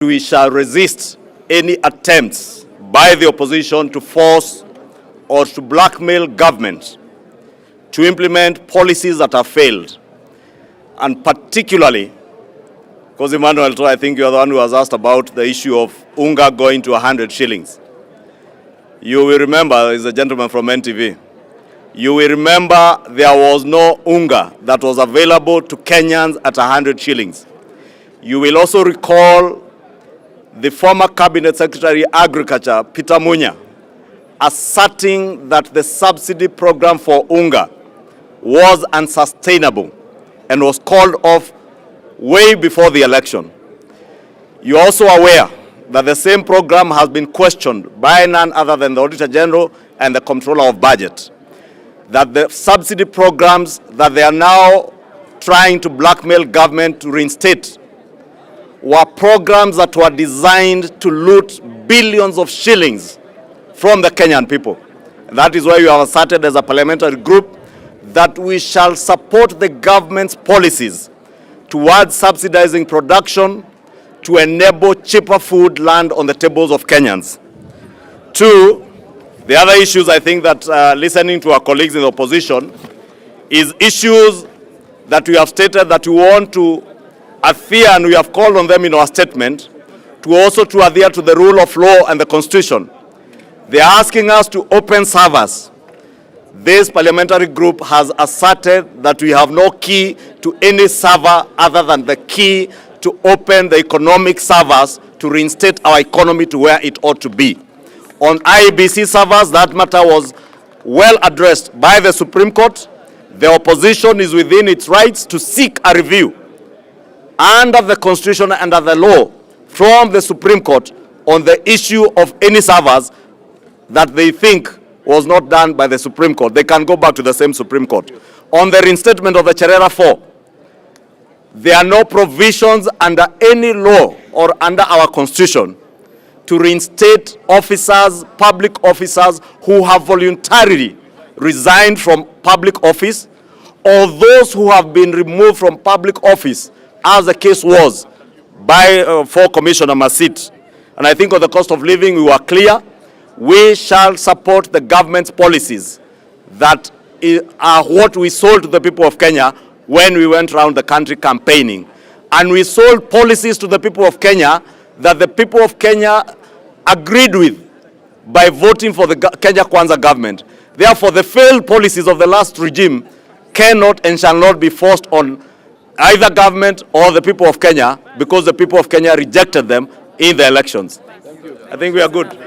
We shall resist any attempts by the opposition to force or to blackmail government to implement policies that have failed. And particularly, because Emmanuel, I think you are the one who has asked about the issue of unga going to 100 shillings. You will remember, there's a gentleman from NTV, you will remember there was no unga that was available to Kenyans at 100 shillings. You will also recall the former Cabinet Secretary Agriculture, Peter Munya, asserting that the subsidy program for unga was unsustainable and was called off way before the election. You're also aware that the same program has been questioned by none other than the Auditor General and the Comptroller of Budget. That the subsidy programs that they are now trying to blackmail government to reinstate were programs that were designed to loot billions of shillings from the Kenyan people. That is why we have asserted as a parliamentary group that we shall support the government's policies towards subsidizing production to enable cheaper food land on the tables of Kenyans. Two, the other issues I think that listening to our colleagues in the opposition is issues that we have stated that we want to adhere, and we have called on them in our statement to also to adhere to the rule of law and the Constitution. They are asking us to open servers. This parliamentary group has asserted that we have no key to any server other than the key to open the economic servers to reinstate our economy to where it ought to be. On IEBC servers, that matter was well addressed by the Supreme Court. The opposition is within its rights to seek a review under the Constitution and under the law from the Supreme Court on the issue of any servers that they think was not done by the Supreme Court. They can go back to the same Supreme Court. On the reinstatement of the Cherera 4, there are no provisions under any law or under our Constitution to reinstate officers, public officers who have voluntarily resigned from public office, or those who have been removed from public office, as the case was by for Commissioner Masit. And I think on the cost of living, we were clear. We shall support the government's policies that are what we sold to the people of Kenya when we went around the country campaigning. And we sold policies to the people of Kenya that the people of Kenya agreed with by voting for the Kenya Kwanza government. Therefore, the failed policies of the last regime cannot and shall not be forced on either government or the people of Kenya, because the people of Kenya rejected them in the elections. I think we are good.